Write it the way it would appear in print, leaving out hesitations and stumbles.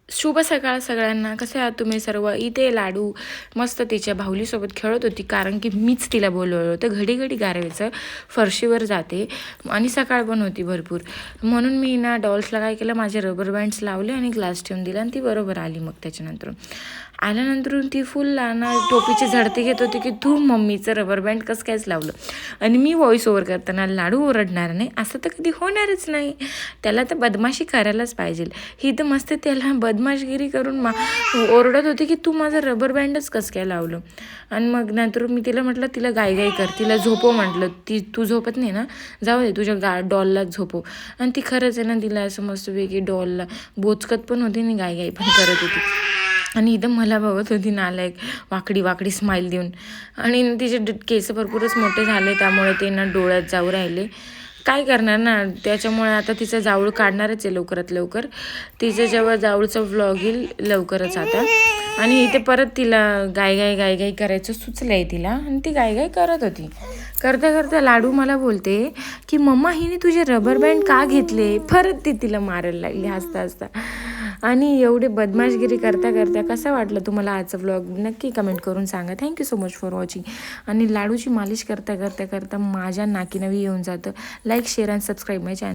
शुभ सकाळ सगळ्यांना. कसे आहात तुम्ही सर्व? इथे लाडू मस्त तिच्या बाहुलीसोबत खेळत होती, कारण की मीच तिला बोलवलं होतं. घडी घडी गारव्याचं फरशीवर जाते आणि सकाळ पण होती भरपूर, म्हणून मी ना डॉल्सला काय केलं, माझे रबर बँड्स लावले आणि ग्लास ठेवून दिला आणि ती बरोबर आली. मग त्याच्यानंतर आल्यानंतर ती फुल ना टोपीची झडती घेत होती की तू मम्मीचं रबर बँड कसं कायच लावलं. आणि मी व्हॉइस ओव्हर करताना लाडू ओरडणार नाही असं तर कधी होणारच नाही. त्याला तर बदमाशी करायलाच पाहिजे. ही तर मस्त त्याला बदमाशगिरी करून ओरडत होती की तू माझं रबर बँडच कसं काय लावलं. आणि मग नंतर मी तिला म्हटलं तिला गाई कर, तिला झोपव म्हटलं. तू झोपत नाही ना, जाऊ दे तुझ्या डॉललाच झोपव. आणि ती खरंच आहे ना, तिला असं मस्तपैकी डॉलला बोचकत पण होती आणि गाई पण करत होती. आणि एकदम मला बघत होती नालायक, वाकडी वाकडी स्माईल देऊन. आणि तिचे केस भरपूरच मोठे झाले, त्यामुळे ते ना डोळ्यात जाऊ राहिले. काय करणार ना, त्याच्यामुळे आता तिचं जाऊळ काढणारच आहे लवकरात लवकर. तिचं जेव्हा जाऊळचं व्लॉग येईल लवकरच आता. आणि इथे परत तिला गाय करायचं सुचलं आहे तिला, आणि ती गाय करत होती. करता करता लाडू मला बोलते की मम्मा हिने तुझे रबर बँड का घेतले. परत ती तिला मारायला लागली हसता हसता. आणि एवढे बदमाशगिरी करता करता कसा वाटलं तुम्हाला आजचा व्लॉग, नक्की कमेंट करून सांगा. Thank you so much for watching. आणि लाडूची मालिश करता करता करता माझ्या नाकीनवी येऊन जातं. Like share and subscribe my channel.